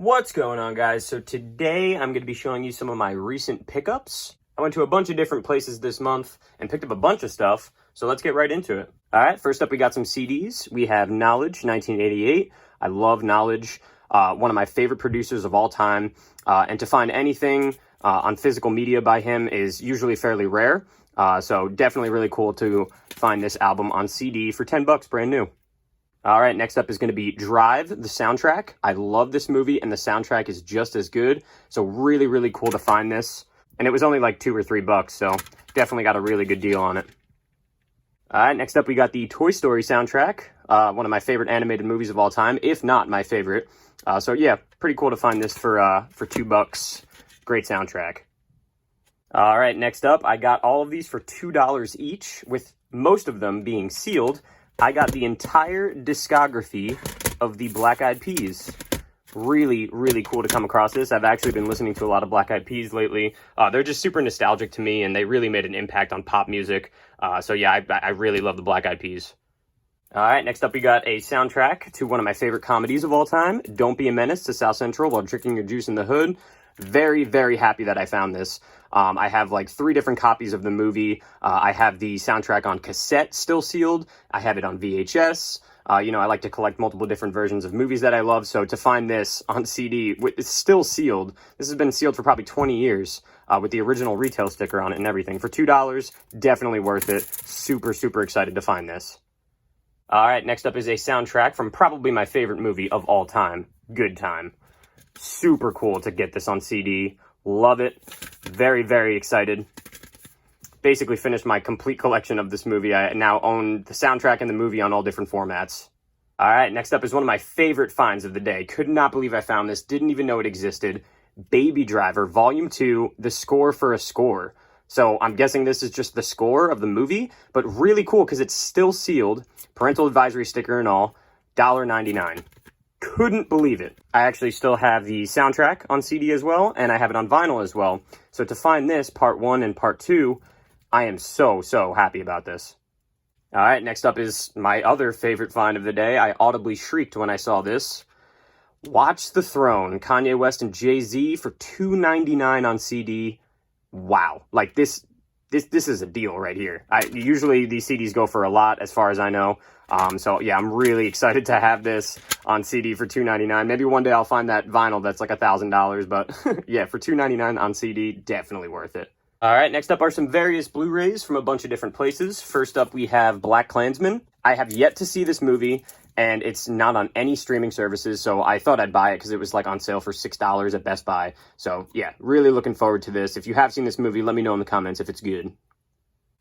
What's going on, guys? So today I'm going to be showing you some of my recent pickups. I went to a bunch of different places this month and picked up a bunch of stuff, so let's get right into it. All right, first up we got some CDs. We have Knowledge, 1988. I love Knowledge, one of my favorite producers of all time, and to find anything on physical media by him is usually fairly rare, so definitely really cool to find this album on CD for 10 bucks, brand new. All right, next up is going to be Drive, the soundtrack. I love this movie, and the soundtrack is just as good. So really, really cool to find this. And it was only like $2 or $3, so definitely got a really good deal on it. All right, next up we got the Toy Story soundtrack, one of my favorite animated movies of all time, if not my favorite. So yeah, pretty cool to find this for $2. Great soundtrack. All right, next up, I got all of these for $2 each, with most of them being sealed. I got the entire discography of the Black Eyed Peas. Really, really cool to come across this. I've actually been listening to a lot of Black Eyed Peas lately. They're just super nostalgic to me, and they really made an impact on pop music. So yeah, I really love the Black Eyed Peas. All right, next up we got a soundtrack to one of my favorite comedies of all time, Don't Be a Menace to South Central While Drinking Your Juice in the Hood. Very, very happy that I found this. I have like 3 different copies of the movie. I have the soundtrack on cassette still sealed. I have it on VHS. I like to collect multiple different versions of movies that I love. So to find this on CD, it's still sealed. This has been sealed for probably 20 years with the original retail sticker on it and everything. For $2, definitely worth it. Super, super excited to find this. All right, next up is a soundtrack from probably my favorite movie of all time, Good Time. Super cool to get this on CD. Love it. Very, very excited. Basically finished my complete collection of this movie. I now own the soundtrack and the movie on all different formats. All right, next up is one of my favorite finds of the day. Could not believe I found this. Didn't even know it existed. Baby Driver, Volume 2, the score for a score. So I'm guessing this is just the score of the movie, but really cool because it's still sealed. Parental advisory sticker and all. $1.99. Couldn't believe it. I actually still have the soundtrack on CD as well, and I have it on vinyl as well. So to find this, part 1 and part 2, I am so, so happy about this. All right, next up is my other favorite find of the day. I audibly shrieked when I saw this. Watch the Throne, Kanye West and Jay-Z for $2.99 on CD. Wow, like this is a deal right here. Usually these CDs go for a lot, as far as I know. So yeah, I'm really excited to have this on CD for $2.99. Maybe one day I'll find that vinyl that's like $1,000, but yeah, for $2.99 on CD, definitely worth it. All right, next up are some various Blu-rays from a bunch of different places. First up, we have BlacKkKlansman. I have yet to see this movie, and it's not on any streaming services, so I thought I'd buy it because it was like on sale for $6 at Best Buy. So yeah, really looking forward to this. If you have seen this movie, let me know in the comments if it's good.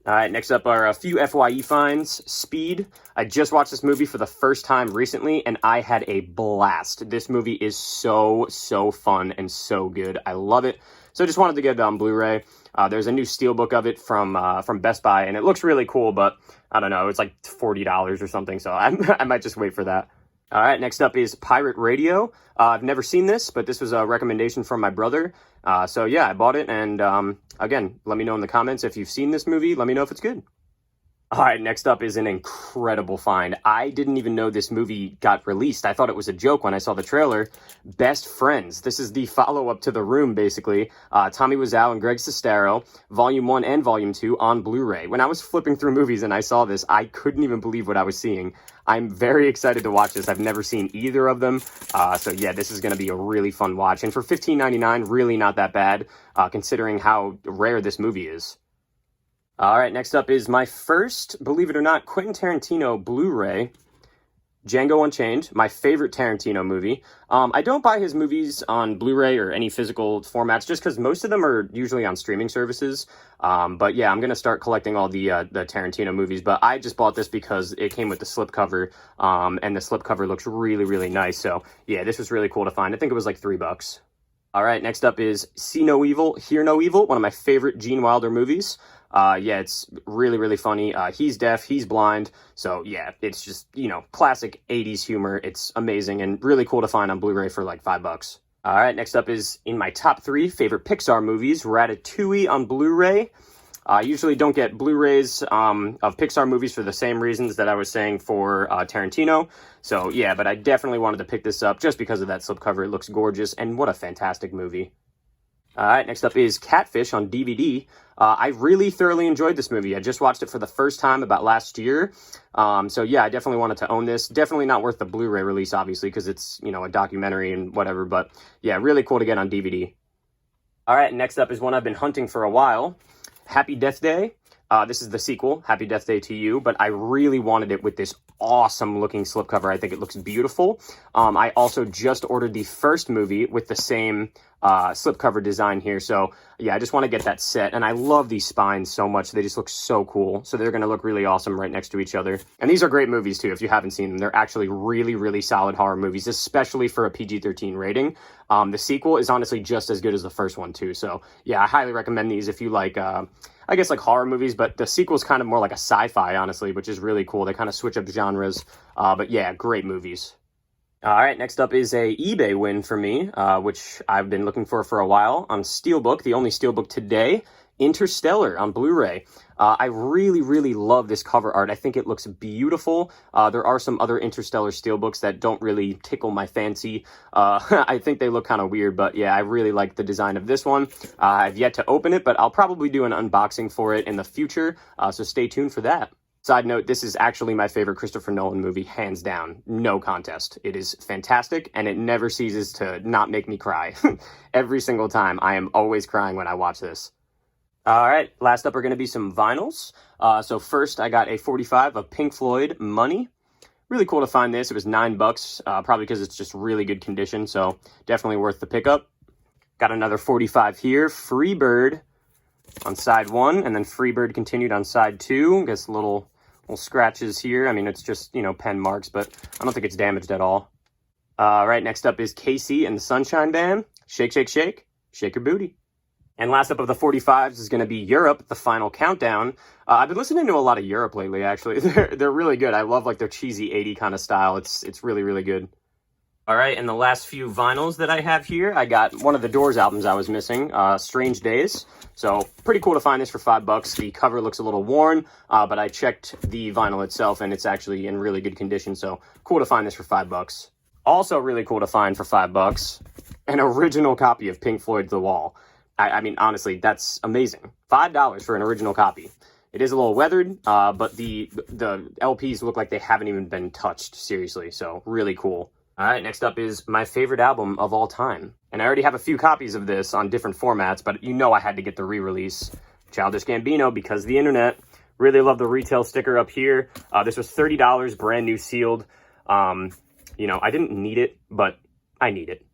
All right, next up are a few FYE finds. Speed. I just watched this movie for the first time recently, and I had a blast. This movie is so, so fun and so good. I love it. So just wanted to get it on Blu-ray. There's a new Steelbook of it from Best Buy, and it looks really cool, but I don't know, it's like $40 or something, so I might just wait for that. All right, next up is Pirate Radio. I've never seen this, but this was a recommendation from my brother. So yeah, I bought it, and again, let me know in the comments if you've seen this movie. Let me know if it's good. All right, next up is an incredible find. I didn't even know this movie got released. I thought it was a joke when I saw the trailer. Best Friends. This is the follow-up to The Room, basically. Tommy Wiseau and Greg Sestero, Volume 1 and Volume 2 on Blu-ray. When I was flipping through movies and I saw this, I couldn't even believe what I was seeing. I'm very excited to watch this. I've never seen either of them. So yeah, this is going to be a really fun watch. And for $15.99, really not that bad, considering how rare this movie is. All right, next up is my first, believe it or not, Quentin Tarantino Blu-ray, Django Unchained, my favorite Tarantino movie. I don't buy his movies on Blu-ray or any physical formats just because most of them are usually on streaming services. But yeah, I'm going to start collecting all the Tarantino movies. But I just bought this because it came with the slipcover, and the slipcover looks really, really nice. So yeah, this was really cool to find. I think it was like $3. All right, next up is See No Evil, Hear No Evil, one of my favorite Gene Wilder movies. Yeah, it's really, really funny. He's deaf, he's blind. So yeah, it's just, classic 80s humor. It's amazing and really cool to find on Blu-ray for like $5. All right, next up is in my top 3 favorite Pixar movies, Ratatouille on Blu-ray. I usually don't get Blu-rays of Pixar movies for the same reasons that I was saying for Tarantino. So yeah, but I definitely wanted to pick this up just because of that slipcover. It looks gorgeous, and what a fantastic movie. All right, next up is Catfish on DVD. I really thoroughly enjoyed this movie. I just watched it for the first time about last year. So yeah, I definitely wanted to own this. Definitely not worth the Blu-ray release, obviously, because it's, you know, a documentary and whatever. But yeah, really cool to get on DVD. All right, next up is one I've been hunting for a while. Happy Death Day. This is the sequel, Happy Death Day to You, but I really wanted it with this awesome looking slipcover. I think it looks beautiful. I also just ordered the first movie with the same slipcover design here. So yeah, I just want to get that set. And I love these spines so much. They just look so cool. So they're going to look really awesome right next to each other. And these are great movies too, if you haven't seen them. They're actually really, really solid horror movies, especially for a PG-13 rating. The sequel is honestly just as good as the first one too. So yeah, I highly recommend these if you like, I guess like horror movies, but the sequel's kind of more like a sci-fi, honestly, which is really cool. They kind of switch up genres. But yeah, great movies. All right, next up is a eBay win for me, which I've been looking for a while on Steelbook, the only Steelbook today, Interstellar on Blu-ray. I really, really love this cover art. I think it looks beautiful. There are some other Interstellar Steelbooks that don't really tickle my fancy. I think they look kind of weird, but yeah, I really like the design of this one. I've yet to open it, but I'll probably do an unboxing for it in the future, so stay tuned for that. Side note, this is actually my favorite Christopher Nolan movie, hands down. No contest. It is fantastic, and it never ceases to not make me cry. Every single time. I am always crying when I watch this. All right, last up are going to be some vinyls. So first, I got a 45 of Pink Floyd, Money. Really cool to find this. It was $9, probably because it's just really good condition, so definitely worth the pickup. Got another 45 here, Freebird on side 1, and then Freebird continued on side 2. I guess little scratches here. I mean, it's just, you know, pen marks, but I don't think it's damaged at all. Right, next up is Casey and the Sunshine Band. Shake, shake, shake. Shake your booty. And last up of the 45s is going to be Europe, the final countdown. I've been listening to a lot of Europe lately, actually. They're really good. I love, like, their cheesy 80 kind of style. It's really, really good. All right, and the last few vinyls that I have here, I got one of the Doors albums I was missing, Strange Days. So pretty cool to find this for $5. The cover looks a little worn, but I checked the vinyl itself, and it's actually in really good condition. So cool to find this for $5. Also really cool to find for $5, an original copy of Pink Floyd's The Wall. I mean, honestly, that's amazing. $5 for an original copy. It is a little weathered, but the LPs look like they haven't even been touched, seriously. So really cool. All right, next up is my favorite album of all time. And I already have a few copies of this on different formats, but you know I had to get the re-release. Childish Gambino, because the internet. Really love the retail sticker up here. This was $30, brand new sealed. You know, I didn't need it, but I need it.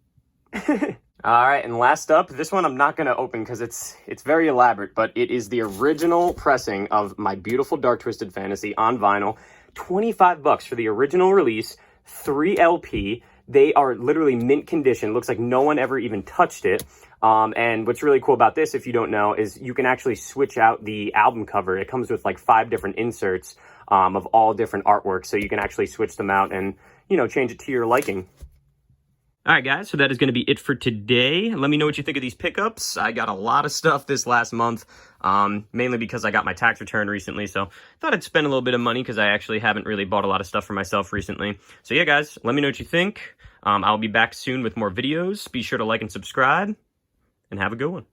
All right, and last up, this one I'm not going to open because it's very elaborate, but it is the original pressing of My Beautiful Dark Twisted Fantasy on vinyl. $25 for the original release. 3 LP. They are literally mint condition. Looks like no one ever even touched it. And what's really cool about this, if you don't know, is you can actually switch out the album cover. It comes with like 5 different inserts of all different artwork. So you can actually switch them out and, you know, change it to your liking. All right, guys, so that is going to be it for today. Let me know what you think of these pickups. I got a lot of stuff this last month, mainly because I got my tax return recently, so thought I'd spend a little bit of money because I actually haven't really bought a lot of stuff for myself recently. So yeah, guys, let me know what you think. I'll be back soon with more videos. Be sure to like and subscribe, and have a good one.